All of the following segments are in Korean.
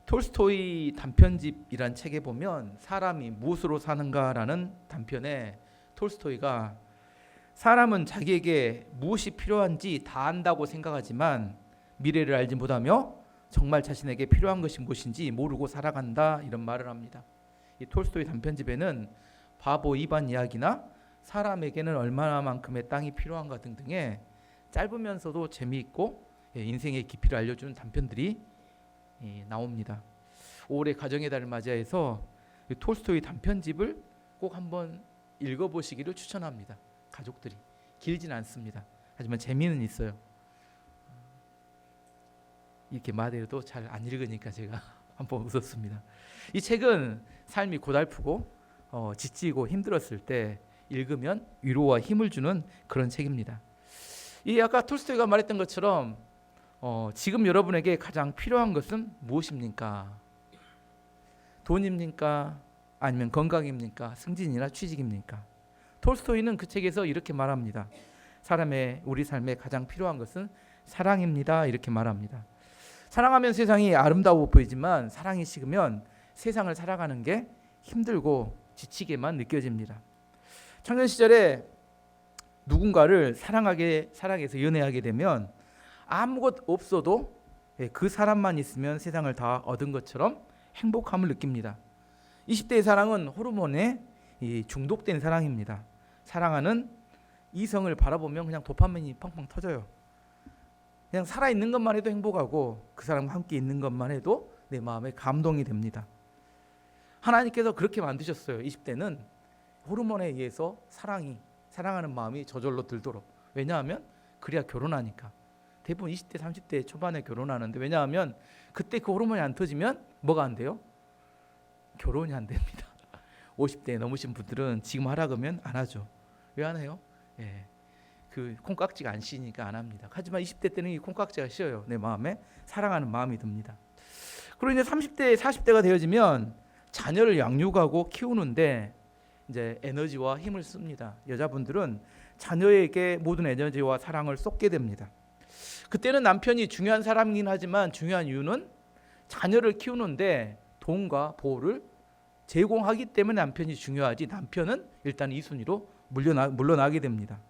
톨스토이 단편집이란 책에 보면 사람이 무엇으로 사는가라는 단편에 톨스토이가 사람은 자기에게 무엇이 필요한지 다 안다고 생각하지만 미래를 알지 못하며 정말 자신에게 필요한 것이 무엇인지 모르고 살아간다, 이런 말을 합니다. 이 톨스토이 단편집에는 바보 이반 이야기나 사람에게는 얼마나만큼의 땅이 필요한가 등등의 짧으면서도 재미있고 인생의 깊이를 알려주는 단편들이 나옵니다. 올해 가정의 달을 맞이해서 톨스토이 단편집을 꼭 한번 읽어보시기를 추천합니다. 가족들이. 길진 않습니다. 하지만 재미는 있어요. 이렇게 말해도 잘 안 읽으니까 제가 한번 웃었습니다. 이 책은 삶이 고달프고 지치고 힘들었을 때 읽으면 위로와 힘을 주는 그런 책입니다. 이 아까 톨스토이가 말했던 것처럼 지금 여러분에게 가장 필요한 것은 무엇입니까? 돈입니까? 아니면 건강입니까? 승진이나 취직입니까? 톨스토이는 그 책에서 이렇게 말합니다. 우리 삶에 가장 필요한 것은 사랑입니다. 이렇게 말합니다. 사랑하면 세상이 아름다워 보이지만 사랑이 식으면 세상을 살아가는 게 힘들고 지치게만 느껴집니다. 청년 시절에 누군가를 사랑해서 연애하게 되면 아무것 없어도 그 사람만 있으면 세상을 다 얻은 것처럼 행복함을 느낍니다. 20대의 사랑은 호르몬에 중독된 사랑입니다. 사랑하는 이성을 바라보면 그냥 도파민이 팡팡 터져요. 그냥 살아있는 것만 해도 행복하고 그 사람과 함께 있는 것만 해도 내 마음에 감동이 됩니다. 하나님께서 그렇게 만드셨어요. 20대는 호르몬에 의해서 사랑하는 마음이 저절로 들도록. 왜냐하면 그래야 결혼하니까. 대부분 20대 30대 초반에 결혼하는데, 왜냐하면 그때 그 호르몬이 안 터지면 뭐가 안 돼요? 결혼이 안 됩니다. 50대 넘으신 분들은 지금 하라 그러면 안 하죠. 왜 안 해요? 그 콩깍지가 안 씌니까 안 합니다. 하지만 20대 때는 이 콩깍지가 씌어요. 내 마음에 사랑하는 마음이 듭니다. 그리고 이제 30대 40대가 되어지면 자녀를 양육하고 키우는데 이제 에너지와 힘을 씁니다. 여자분들은 자녀에게 모든 에너지와 사랑을 쏟게 됩니다. 그때는 남편이 중요한 사람이긴 하지만 중요한 이유는 자녀를 키우는데 도움과 보호를 제공하기 때문에 남편이 중요하지, 남편은 일단 2순위로 물러나게 됩니다.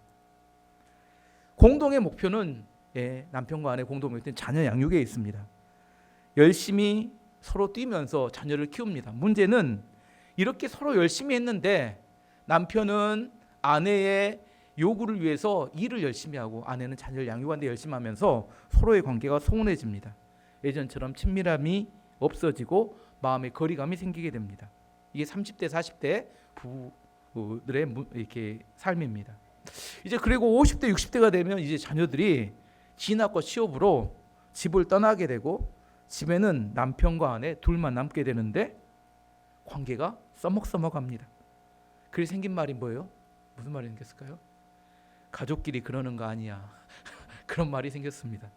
공동의 목표는 남편과 아내 공동의 목표는 자녀 양육에 있습니다. 열심히 서로 뛰면서 자녀를 키웁니다. 문제는 이렇게 서로 열심히 했는데 남편은 아내의 요구를 위해서 일을 열심히 하고 아내는 자녀를 양육하는 데 열심히 하면서 서로의 관계가 소원해집니다. 예전처럼 친밀함이 없어지고 마음의 거리감이 생기게 됩니다. 이게 30대 40대 부부들의 이렇게 삶입니다. 이제 그리고 50대 60대가 되면 이제 자녀들이 진학과 취업으로 집을 떠나게 되고 집에는 남편과 아내 둘만 남게 되는데 관계가 써먹써먹합니다. 그래서 생긴 말이 뭐예요? 무슨 말이 생겼을까요? 가족끼리 그러는 거 아니야. 그런 말이 생겼습니다.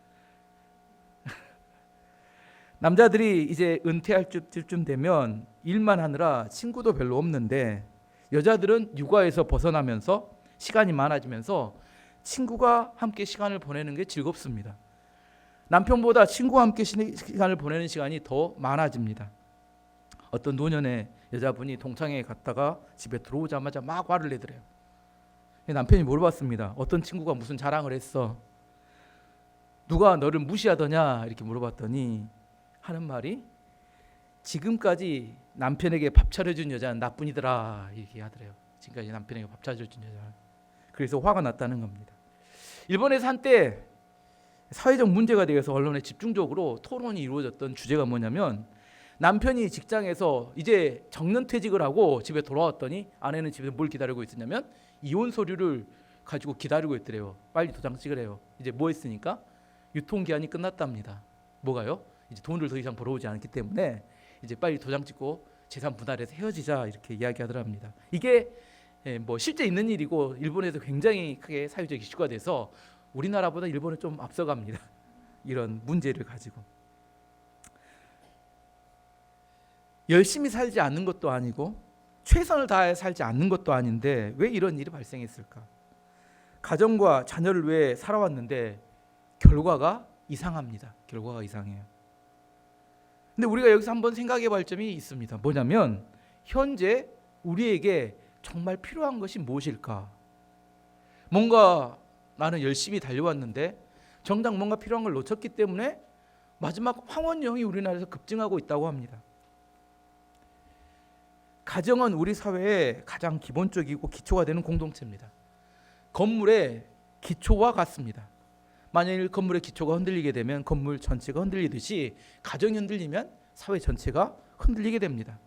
남자들이 이제 은퇴할 쯤 되면 일만 하느라 친구도 별로 없는데 여자들은 육아에서 벗어나면서 시간이 많아지면서 친구가 함께 시간을 보내는 게 즐겁습니다. 남편보다 친구와 함께 시간을 보내는 시간이 더 많아집니다. 어떤 노년의 여자분이 동창회에 갔다가 집에 들어오자마자 막 화를 내더래요. 남편이 물어봤습니다. 어떤 친구가 무슨 자랑을 했어? 누가 너를 무시하더냐? 이렇게 물어봤더니 하는 말이 지금까지 남편에게 밥 차려준 여자는 나뿐이더라, 이렇게 하더래요. 지금까지 남편에게 밥 차려준 여자. 그래서 화가 났다는 겁니다. 일본에서 한때 사회적 문제가 되어서 언론에 집중적으로 토론이 이루어졌던 주제가 뭐냐면, 남편이 직장에서 이제 정년퇴직을 하고 집에 돌아왔더니 아내는 집에서 뭘 기다리고 있었냐면 이혼 서류를 가지고 기다리고 있더래요. 빨리 도장 찍으래요. 이제 뭐 했으니까? 유통기한이 끝났답니다. 뭐가요? 이제 돈을 더 이상 벌어오지 않기 때문에 이제 빨리 도장 찍고 재산 분할해서 헤어지자, 이렇게 이야기하더랍니다. 이게 뭐 실제 있는 일이고 일본에서 굉장히 크게 사회적 이슈가 돼서 우리나라보다 일본은 좀 앞서갑니다. 이런 문제를 가지고. 열심히 살지 않는 것도 아니고 최선을 다해 살지 않는 것도 아닌데 왜 이런 일이 발생했을까? 가정과 자녀를 위해 살아왔는데 결과가 이상합니다. 결과가 이상해요. 근데 우리가 여기서 한번 생각해 볼 점이 있습니다. 뭐냐면 현재 우리에게 정말 필요한 것이 무엇일까? 뭔가 나는 열심히 달려왔는데 정작 뭔가 필요한 걸 놓쳤기 때문에 마지막 황혼령이 우리나라에서 급증하고 있다고 합니다. 가정은 우리 사회의 가장 기본적이고 기초가 되는 공동체입니다. 건물의 기초와 같습니다. 만일 건물의 기초가 흔들리게 되면 건물 전체가 흔들리듯이 가정이 흔들리면 사회 전체가 흔들리게 됩니다.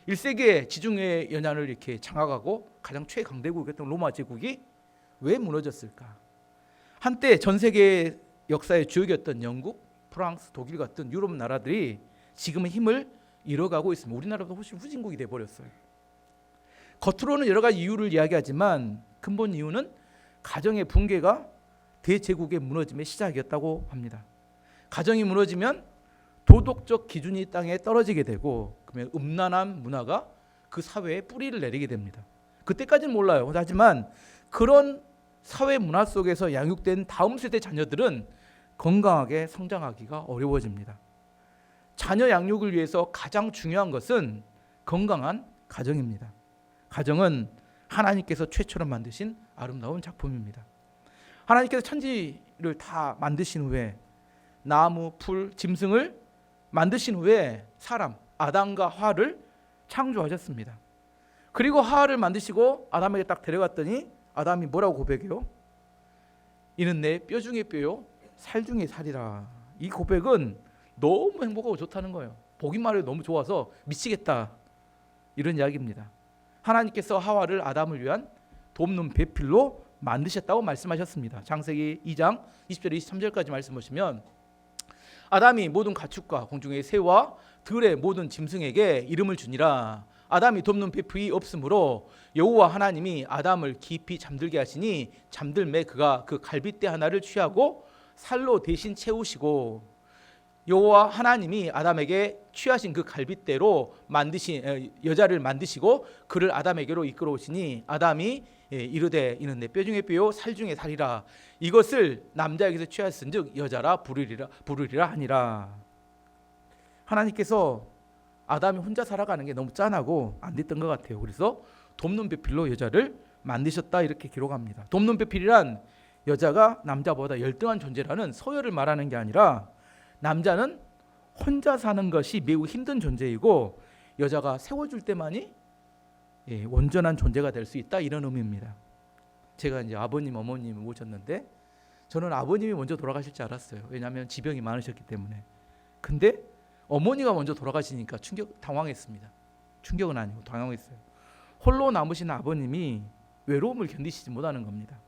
1세기에 지중해 연안을 이렇게 장악하고 가장 최강대국이었던 로마 제국이 왜 무너졌을까? 한때 전 세계 역사의 주역이었던 영국, 프랑스, 독일 같은 유럽 나라들이 지금은 힘을 잃어가고 있습니다. 우리나라보다 훨씬 후진국이 돼버렸어요. 겉으로는 여러 가지 이유를 이야기하지만 근본 이유는 가정의 붕괴가 대제국의 무너짐의 시작이었다고 합니다. 가정이 무너지면 도덕적 기준이 땅에 떨어지게 되고 그러면 음란한 문화가 그 사회에 뿌리를 내리게 됩니다. 그때까지는 몰라요. 하지만 그런 사회 문화 속에서 양육된 다음 세대 자녀들은 건강하게 성장하기가 어려워집니다. 자녀 양육을 위해서 가장 중요한 것은 건강한 가정입니다. 가정은 하나님께서 최초로 만드신 아름다운 작품입니다. 하나님께서 천지를 다 만드신 후에 나무, 풀, 짐승을 만드신 후에 사람, 아담과 하와를 창조하셨습니다. 그리고 하와를 만드시고 아담에게 딱 데려갔더니 아담이 뭐라고 고백해요? 이는 내 뼈 중에 뼈요 살 중에 살이라. 이 고백은 너무 행복하고 좋다는 거예요. 보기만 해도 너무 좋아서 미치겠다, 이런 이야기입니다. 하나님께서 하와를 아담을 위한 돕는 배필로 만드셨다고 말씀하셨습니다. 창세기 2장 20절 23절까지 말씀 보시면 아담이 모든 가축과 공중의 새와 들의 모든 짐승에게 이름을 주니라. 아담이 돕는 배필이 없으므로 여호와 하나님이 아담을 깊이 잠들게 하시니 잠들매 그가 그 갈빗대 하나를 취하고 살로 대신 채우시고 여호와 하나님이 아담에게 취하신 그 갈빗대로 만드신 여자를 만드시고 그를 아담에게로 이끌어오시니 아담이 이르되 이는 내 뼈 중에 뼈요 살 중에 살이라. 이것을 남자에게서 취하였은즉 여자라 부르리라 하니라. 하나님께서 아담이 혼자 살아가는 게 너무 짠하고 안 됐던 것 같아요. 그래서 돕는 배필로 여자를 만드셨다, 이렇게 기록합니다. 돕는 배필이란 여자가 남자보다 열등한 존재라는 소열을 말하는 게 아니라 남자는 혼자 사는 것이 매우 힘든 존재이고 여자가 세워줄 때만이 온전한 존재가 될 수 있다, 이런 의미입니다. 제가 이제 아버님, 어머님을 모셨는데 저는 아버님이 먼저 돌아가실 줄 알았어요. 왜냐하면 지병이 많으셨기 때문에. 근데 어머니가 먼저 돌아가시니까 당황했습니다. 충격은 아니고 당황했어요. 홀로 남으신 아버님이 외로움을 견디시지 못하는 겁니다.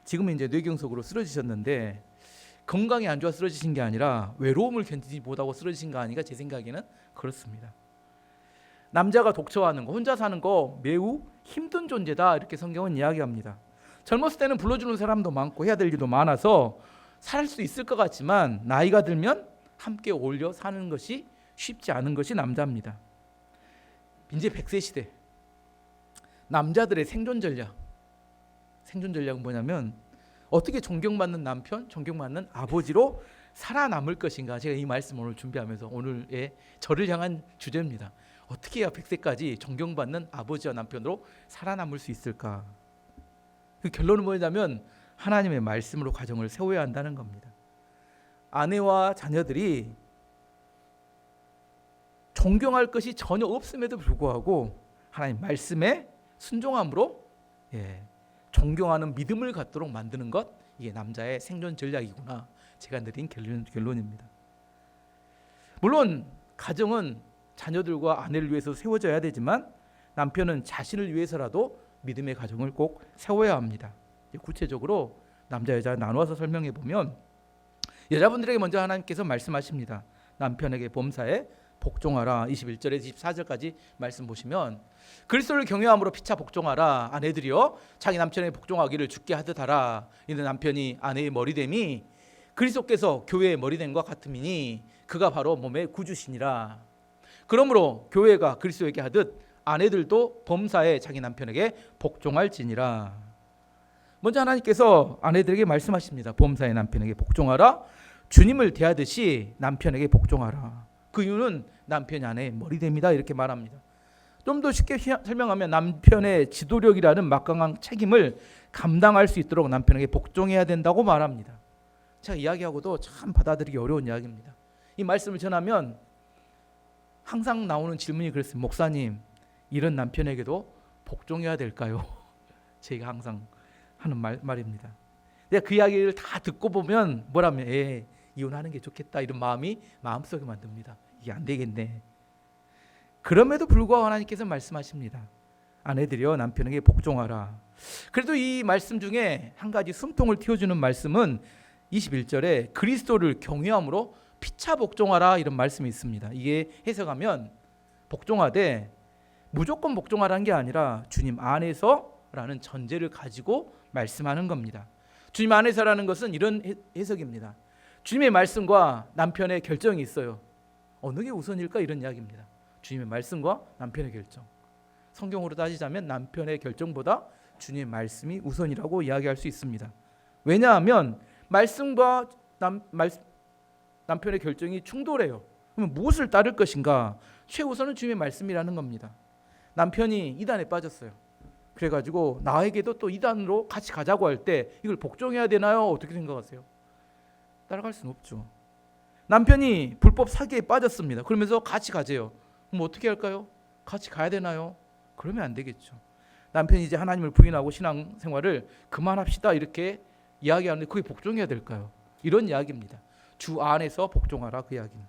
지금은 이제 뇌경색으로 쓰러지셨는데 건강이 안 좋아 쓰러지신 게 아니라 외로움을 견디지 못하고 쓰러지신 거 아닌가, 제 생각에는 그렇습니다. 남자가 독처하는 거, 혼자 사는 거 매우 힘든 존재다, 이렇게 성경은 이야기합니다. 젊었을 때는 불러주는 사람도 많고 해야 될 일도 많아서 살 수 있을 것 같지만 나이가 들면 함께 어울려 사는 것이 쉽지 않은 것이 남자입니다. 이제 100세 시대, 남자들의 생존 전략은 뭐냐면 어떻게 존경받는 남편, 존경받는 아버지로 살아남을 것인가. 제가 이 말씀 오늘 준비하면서 오늘의 저를 향한 주제입니다. 어떻게 해야 100세까지 존경받는 아버지와 남편으로 살아남을 수 있을까. 그 결론은 뭐냐면 하나님의 말씀으로 가정을 세워야 한다는 겁니다. 아내와 자녀들이 존경할 것이 전혀 없음에도 불구하고 하나님 말씀에 순종함으로 존경하는 믿음을 갖도록 만드는 것, 이게 남자의 생존 전략이구나, 제가 내린 결론입니다. 물론 가정은 자녀들과 아내를 위해서 세워져야 되지만 남편은 자신을 위해서라도 믿음의 가정을 꼭 세워야 합니다. 구체적으로 남자 여자 나누어서 설명해 보면 여자분들에게 먼저 하나님께서 말씀하십니다. 남편에게 범사에 복종하라. 21절에서 24절까지 말씀 보시면 그리스도를 경외함으로 피차 복종하라. 아내들이여 자기 남편에게 복종하기를 주께 하듯 하라. 이는 남편이 아내의 머리됨이 그리스도께서 교회의 머리됨과 같음이니 그가 바로 몸의 구주시니라. 그러므로 교회가 그리스도에게 하듯 아내들도 범사에 자기 남편에게 복종할지니라. 먼저 하나님께서 아내들에게 말씀하십니다. 범사의 남편에게 복종하라. 주님을 대하듯이 남편에게 복종하라. 그 이유는 남편이 아내의 머리됩니다. 이렇게 말합니다. 좀 더 쉽게 설명하면 남편의 지도력이라는 막강한 책임을 감당할 수 있도록 남편에게 복종해야 된다고 말합니다. 제가 이야기하고도 참 받아들이기 어려운 이야기입니다. 이 말씀을 전하면 항상 나오는 질문이 그랬어요. 목사님, 이런 남편에게도 복종해야 될까요? 제가 항상 하는 말입니다. 내가 그 이야기를 다 듣고 보면 뭐라면 이혼하는 게 좋겠다 이런 마음이 마음속에 만듭니다. 이게 안 되겠네. 그럼에도 불구하고 하나님께서 말씀하십니다. 아내들이여 남편에게 복종하라. 그래도 이 말씀 중에 한 가지 숨통을 틔워주는 말씀은 21절에 그리스도를 경외함으로 피차 복종하라 이런 말씀이 있습니다. 이게 해석하면 복종하되 무조건 복종하라는 게 아니라 주님 안에서라는 전제를 가지고 말씀하는 겁니다. 주님 안에서라는 것은 이런 해석입니다. 주님의 말씀과 남편의 결정이 있어요. 어느 게 우선일까 이런 이야기입니다. 주님의 말씀과 남편의 결정. 성경으로 따지자면 남편의 결정보다 주님의 말씀이 우선이라고 이야기할 수 있습니다. 왜냐하면 말씀과 남편의 결정이 충돌해요. 그러면 무엇을 따를 것인가? 최우선은 주님의 말씀이라는 겁니다. 남편이 이단에 빠졌어요. 그래가지고 나에게도 또 이단으로 같이 가자고 할 때 이걸 복종해야 되나요? 어떻게 생각하세요? 따라갈 수는 없죠. 남편이 불법 사기에 빠졌습니다. 그러면서 같이 가재요. 그럼 어떻게 할까요? 같이 가야 되나요? 그러면 안 되겠죠. 남편이 이제 하나님을 부인하고 신앙생활을 그만합시다 이렇게 이야기하는데 그게 복종해야 될까요? 이런 이야기입니다. 주 안에서 복종하라 그 이야기는.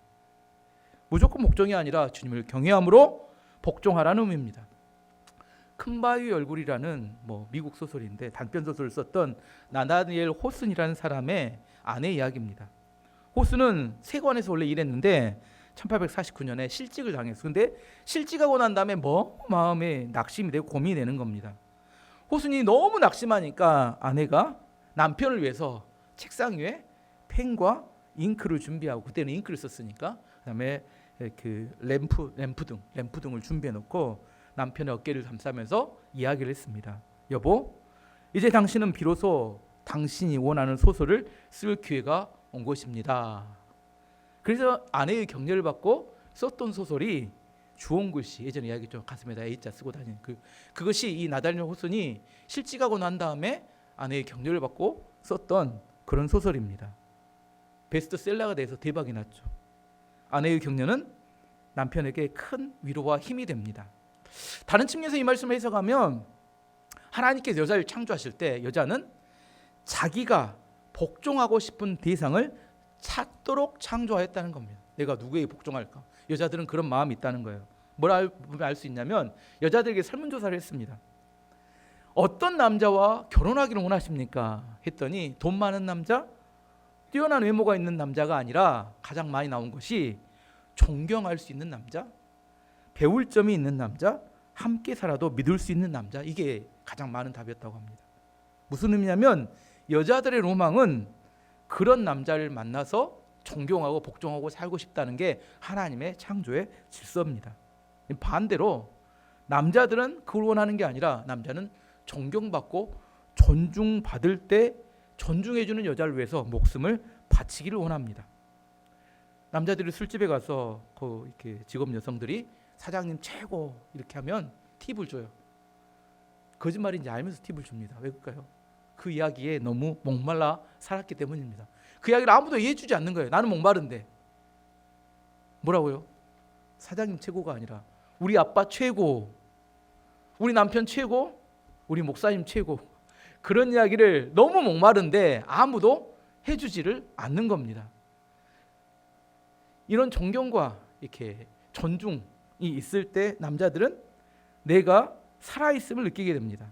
무조건 복종이 아니라 주님을 경외함으로 복종하라는 의미입니다. 큰 바위 얼굴이라는 미국 소설인데 단편 소설을 썼던 나다니엘 호슨이라는 사람의 아내 이야기입니다. 호슨은 세관에서 원래 일했는데 1849년에 실직을 당했어요. 근데 실직하고 난 다음에 마음에 낙심이 되고 고민이 되는 겁니다. 호슨이 너무 낙심하니까 아내가 남편을 위해서 책상 위에 펜과 잉크를 준비하고, 그때는 잉크를 썼으니까, 그다음에 그 램프 등을 준비해 놓고 남편의 어깨를 감싸면서 이야기를 했습니다. 여보, 이제 당신은 비로소 당신이 원하는 소설을 쓸 기회가 온 것입니다. 그래서 아내의 격려를 받고 썼던 소설이 주홍글 씨, 예전에 이야기했죠. 가슴에다 A자 쓰고 다니는 그것이 이 나다니엘 호슨이 실직하고 난 다음에 아내의 격려를 받고 썼던 그런 소설입니다. 베스트셀러가 돼서 대박이 났죠. 아내의 격려는 남편에게 큰 위로와 힘이 됩니다. 다른 측면에서 이 말씀을 해석하면 하나님께서 여자를 창조하실 때 여자는 자기가 복종하고 싶은 대상을 찾도록 창조하였다는 겁니다. 내가 누구에게 복종할까? 여자들은 그런 마음이 있다는 거예요. 뭘 보면 알 수 있냐면 여자들에게 설문조사를 했습니다. 어떤 남자와 결혼하기를 원하십니까? 했더니 돈 많은 남자, 뛰어난 외모가 있는 남자가 아니라 가장 많이 나온 것이 존경할 수 있는 남자, 배울 점이 있는 남자, 함께 살아도 믿을 수 있는 남자, 이게 가장 많은 답이었다고 합니다. 무슨 의미냐면 여자들의 로망은 그런 남자를 만나서 존경하고 복종하고 살고 싶다는 게 하나님의 창조의 질서입니다. 반대로 남자들은 그걸 원하는 게 아니라 남자는 존경받고 존중받을 때 존중해주는 여자를 위해서 목숨을 바치기를 원합니다. 남자들이 술집에 가서 이렇게 직업 여성들이 사장님 최고 이렇게 하면 팁을 줘요. 거짓말인지 알면서 팁을 줍니다. 왜 그럴까요? 그 이야기에 너무 목말라 살았기 때문입니다. 그 이야기를 아무도 이해해주지 않는 거예요. 나는 목마른데. 뭐라고요? 사장님 최고가 아니라 우리 아빠 최고, 우리 남편 최고, 우리 목사님 최고, 그런 이야기를 너무 목마른데 아무도 해주지를 않는 겁니다. 이런 존경과 이렇게 존중이 있을 때 남자들은 내가 살아있음을 느끼게 됩니다.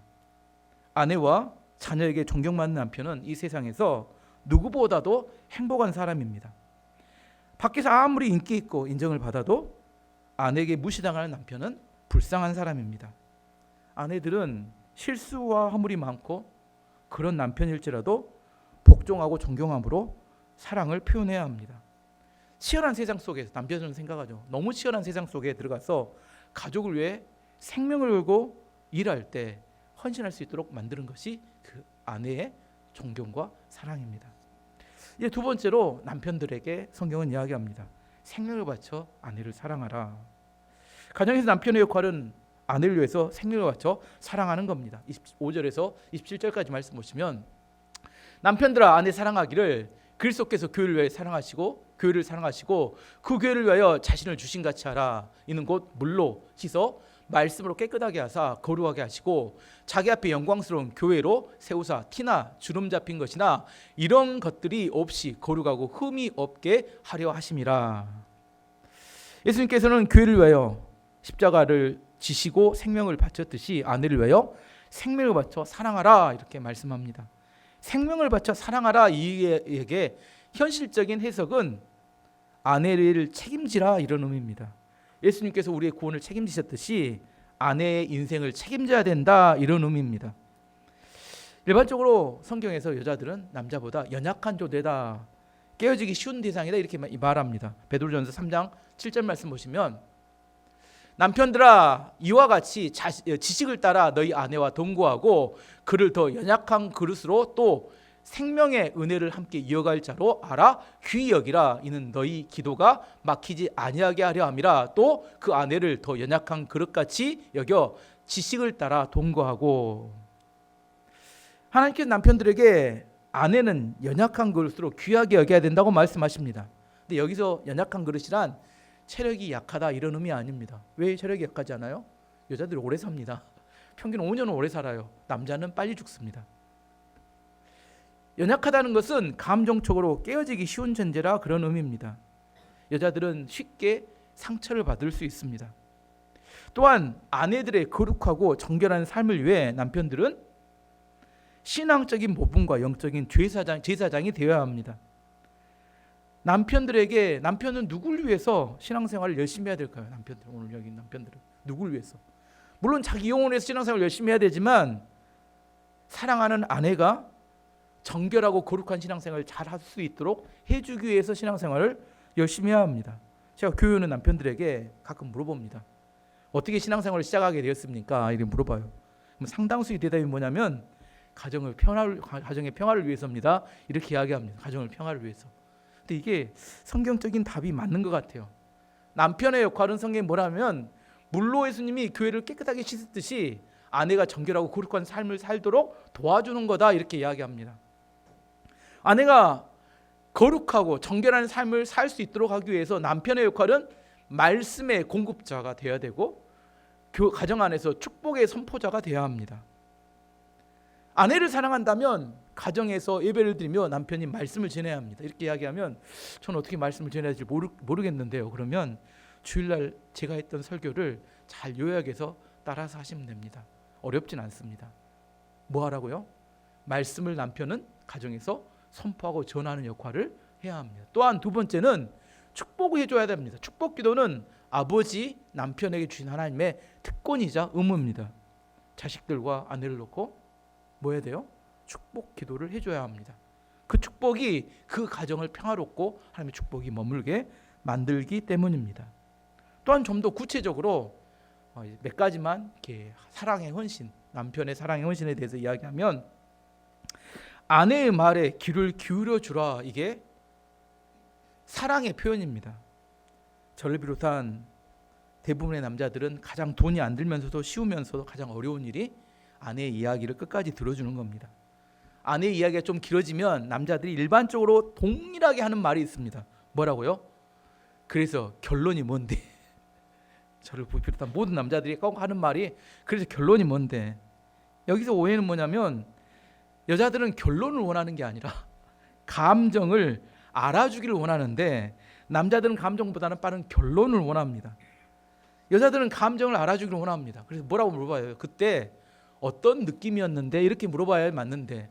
아내와 자녀에게 존경받는 남편은 이 세상에서 누구보다도 행복한 사람입니다. 밖에서 아무리 인기 있고 인정을 받아도 아내에게 무시당하는 남편은 불쌍한 사람입니다. 아내들은 실수와 허물이 많고 그런 남편일지라도 복종하고 존경함으로 사랑을 표현해야 합니다. 치열한 세상 속에서 남편은 생각하죠. 너무 치열한 세상 속에 들어가서 가족을 위해 생명을 걸고 일할 때 헌신할 수 있도록 만드는 것이 그 아내의 존경과 사랑입니다. 이제 두 번째로 남편들에게 성경은 이야기합니다. 생명을 바쳐 아내를 사랑하라. 가정에서 남편의 역할은 아내를 위해서 생명을 바쳐 사랑하는 겁니다. 25절에서 27절까지 말씀 보시면 남편들아 아내 사랑하기를 그리스도께서 교회를 위하여 사랑하시고 교회를 사랑하시고 그 교회를 위하여 자신을 주신 같이 하라. 이는 곧 물로 씻어 말씀으로 깨끗하게 하사 거룩하게 하시고 자기 앞에 영광스러운 교회로 세우사 티나 주름 잡힌 것이나 이런 것들이 없이 거룩하고 흠이 없게 하려 하심이라. 예수님께서는 교회를 위하여 십자가를 지시고 생명을 바쳤듯이 아내를 위하여 생명을 바쳐 사랑하라 이렇게 말씀합니다. 생명을 바쳐 사랑하라 이에게 현실적인 해석은 아내를 책임지라 이런 의미입니다. 예수님께서 우리의 구원을 책임지셨듯이 아내의 인생을 책임져야 된다 이런 의미입니다. 일반적으로 성경에서 여자들은 남자보다 연약한 존재다, 깨어지기 쉬운 대상이다 이렇게 말합니다. 베드로전서 3장 7절 말씀 보시면 남편들아 이와 같이 지식을 따라 너희 아내와 동거하고 그를 더 연약한 그릇으로 또 생명의 은혜를 함께 이어갈 자로 알아 귀히 여기라. 이는 너희 기도가 막히지 아니하게 하려 함이라. 또 그 아내를 더 연약한 그릇같이 여겨 지식을 따라 동거하고. 하나님께서 남편들에게 아내는 연약한 그릇으로 귀하게 여겨야 된다고 말씀하십니다. 근데 여기서 연약한 그릇이란 체력이 약하다 이런 의미 아닙니다. 왜 체력이 약하지 않아요? 여자들이 오래 삽니다. 평균 5년은 오래 살아요. 남자는 빨리 죽습니다. 연약하다는 것은 감정적으로 깨어지기 쉬운 존재라 그런 의미입니다. 여자들은 쉽게 상처를 받을 수 있습니다. 또한 아내들의 거룩하고 정결한 삶을 위해 남편들은 신앙적인 모범과 영적인 제사장이 되어야 합니다. 남편은 누구를 위해서 신앙생활을 열심히 해야 될까요? 남편들, 오늘 여기 남편들은 누구를 위해서? 물론 자기 영혼을 위해서 신앙생활을 열심히 해야 되지만 사랑하는 아내가 정결하고 거룩한 신앙생활을 잘 할 수 있도록 해주기 위해서 신앙생활을 열심히 해야 합니다. 제가 교회 오는 남편들에게 가끔 물어봅니다. 어떻게 신앙생활을 시작하게 되었습니까? 이렇게 물어봐요. 그럼 상당수의 대답이 뭐냐면 가정의 평화를 위해서입니다. 이렇게 이야기합니다. 가정의 평화를 위해서. 근데 이게 성경적인 답이 맞는 것 같아요. 남편의 역할은 성경에 뭐라면 물로 예수님이 교회를 깨끗하게 씻었듯이 아내가 정결하고 거룩한 삶을 살도록 도와주는 거다 이렇게 이야기합니다. 아내가 거룩하고 정결한 삶을 살 수 있도록 하기 위해서 남편의 역할은 말씀의 공급자가 되어야 되고 가정 안에서 축복의 선포자가 되어야 합니다. 아내를 사랑한다면 가정에서 예배를 드리며 남편이 말씀을 전해야 합니다. 이렇게 이야기하면 저는 어떻게 말씀을 전해야 할지 모르겠는데요. 그러면 주일날 제가 했던 설교를 잘 요약해서 따라서 하시면 됩니다. 어렵진 않습니다. 뭐 하라고요? 말씀을 남편은 가정에서 선포하고 전하는 역할을 해야 합니다. 또한 두 번째는 축복을 해줘야 됩니다. 축복 기도는 아버지 남편에게 주신 하나님의 특권이자 의무입니다. 자식들과 아내를 놓고 뭐 해야 돼요? 축복 기도를 해줘야 합니다. 그 축복이 그 가정을 평화롭고 하나님의 축복이 머물게 만들기 때문입니다. 또한 좀 더 구체적으로 몇 가지만 이렇게 사랑의 헌신, 남편의 사랑의 헌신에 대해서 이야기하면 아내의 말에 귀를 기울여 주라. 이게 사랑의 표현입니다. 저를 비롯한 대부분의 남자들은 가장 돈이 안 들면서도 쉬우면서도 가장 어려운 일이 아내의 이야기를 끝까지 들어주는 겁니다. 아내의 이야기가 좀 길어지면 남자들이 일반적으로 동일하게 하는 말이 있습니다. 뭐라고요? 그래서 결론이 뭔데? 저를 비롯한 모든 남자들이 꼭 하는 말이 그래서 결론이 뭔데? 여기서 오해는 뭐냐면 여자들은 결론을 원하는 게 아니라 감정을 알아주기를 원하는데 남자들은 감정보다는 빠른 결론을 원합니다. 여자들은 감정을 알아주기를 원합니다. 그래서 뭐라고 물어봐요? 그때 어떤 느낌이었는데 이렇게 물어봐야 맞는데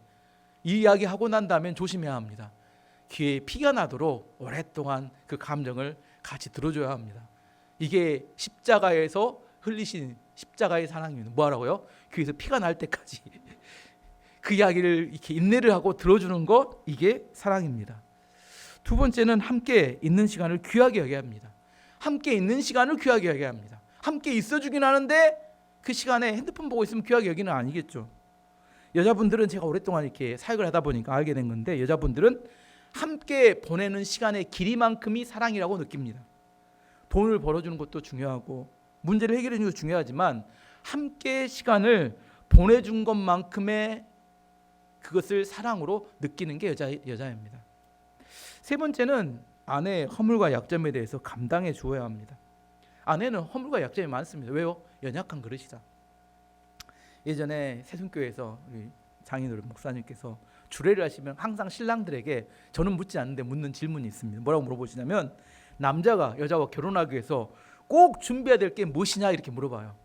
이 이야기 하고 난 다음엔 조심해야 합니다. 귀에 피가 나도록 오랫동안 그 감정을 같이 들어줘야 합니다. 이게 십자가에서 흘리신 십자가의 사랑입니다. 뭐하라고요? 귀에서 피가 날 때까지 그 이야기를 이렇게 인내를 하고 들어주는 것, 이게 사랑입니다. 두 번째는 함께 있는 시간을 귀하게 여겨야 합니다. 함께 있는 시간을 귀하게 여겨야 합니다. 함께 있어주긴 하는데 그 시간에 핸드폰 보고 있으면 귀하게 여기는 아니겠죠. 여자분들은 제가 오랫동안 이렇게 사역을 하다 보니까 알게 된 건데 여자분들은 함께 보내는 시간의 길이만큼이 사랑이라고 느낍니다. 돈을 벌어주는 것도 중요하고 문제를 해결해 주는 것도 중요하지만 함께 시간을 보내준 것만큼의 그것을 사랑으로 느끼는 게 여자입니다. 세 번째는 아내의 허물과 약점에 대해서 감당해 주어야 합니다. 아내는 허물과 약점이 많습니다. 왜요? 연약한 그릇이다. 예전에 세순교회에서 우리 장인어른 목사님께서 주례를 하시면 항상 신랑들에게, 저는 묻지 않는데 묻는 질문이 있습니다. 뭐라고 물어보시냐면, 남자가 여자와 결혼하기 위해서 꼭 준비해야 될 게 무엇이냐 이렇게 물어봐요.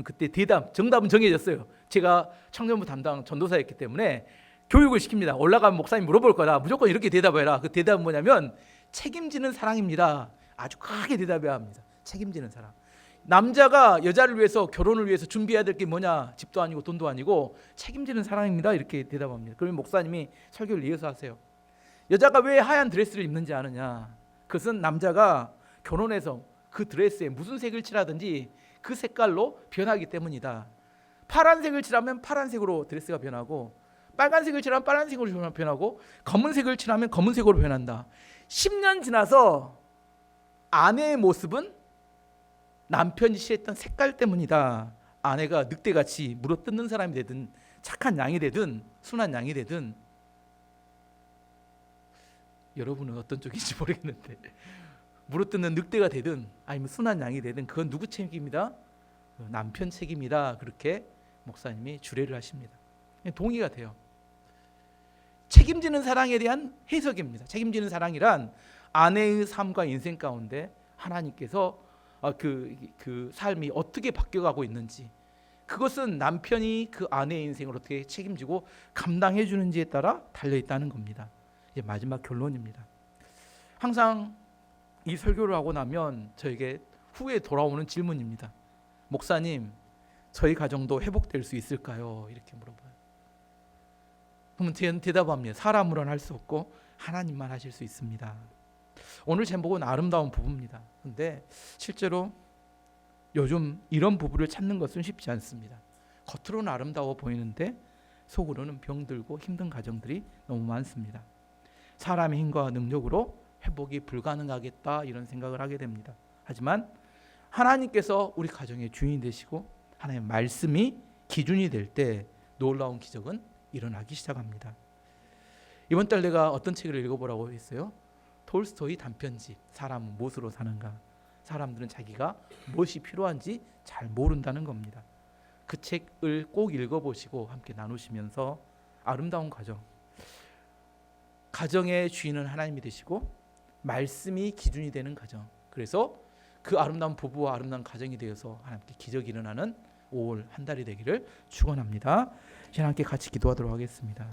그때 정답은 정해졌어요. 제가 청년부 담당 전도사였기 때문에 교육을 시킵니다. 올라가면 목사님 물어볼 거다. 무조건 이렇게 대답해라. 그 대답은 뭐냐면 책임지는 사랑입니다. 아주 크게 대답해야 합니다. 책임지는 사랑. 남자가 여자를 위해서, 결혼을 위해서 준비해야 될 게 뭐냐? 집도 아니고 돈도 아니고 책임지는 사랑입니다. 이렇게 대답합니다. 그러면 목사님이 설교를 이어서 하세요. 여자가 왜 하얀 드레스를 입는지 아느냐? 그것은 남자가 결혼해서 그 드레스에 무슨 색을 칠하든지 그 색깔로 변하기 때문이다. 파란색을 칠하면 파란색으로 드레스가 변하고, 빨간색을 칠하면 빨간색으로 변하고, 검은색을 칠하면 검은색으로 변한다. 10년 지나서 아내의 모습은 남편이 칠했던 색깔 때문이다. 아내가 늑대같이 물어뜯는 사람이 되든 착한 양이 되든 순한 양이 되든, 여러분은 어떤 쪽인지 모르겠는데 물어뜯는 늑대가 되든 아니면 순한 양이 되든 그건 누구 책임이다? 남편 책임이다. 그렇게 목사님이 주례를 하십니다. 동의가 돼요. 책임지는 사랑에 대한 해석입니다. 책임지는 사랑이란 아내의 삶과 인생 가운데 하나님께서 그 삶이 어떻게 바뀌어가고 있는지, 그것은 남편이 그 아내의 인생을 어떻게 책임지고 감당해 주는지에 따라 달려있다는 겁니다. 이제 마지막 결론입니다. 항상 이 설교를 하고 나면 저에게 후에 돌아오는 질문입니다. 목사님, 저희 가정도 회복될 수 있을까요? 이렇게 물어봐요. 그러면 저는 대답합니다. 사람으로는 할 수 없고 하나님만 하실 수 있습니다. 오늘 제목은 아름다운 부부입니다. 그런데 실제로 요즘 이런 부부를 찾는 것은 쉽지 않습니다. 겉으로는 아름다워 보이는데 속으로는 병들고 힘든 가정들이 너무 많습니다. 사람의 힘과 능력으로 회복이 불가능하겠다, 이런 생각을 하게 됩니다. 하지만 하나님께서 우리 가정의 주인이 되시고 하나님의 말씀이 기준이 될 때 놀라운 기적은 일어나기 시작합니다. 이번 달 내가 어떤 책을 읽어보라고 했어요? 톨스토이 단편집, 사람은 무엇으로 사는가. 사람들은 자기가 무엇이 필요한지 잘 모른다는 겁니다. 그 책을 꼭 읽어보시고 함께 나누시면서 아름다운 가정의 주인은 하나님이 되시고 말씀이 기준이 되는 가정, 그래서 그 아름다운 부부와 아름다운 가정이 되어서 하나님께 기적이 일어나는 5월 한 달이 되기를 축원합니다. 이제 함께 같이 기도하도록 하겠습니다.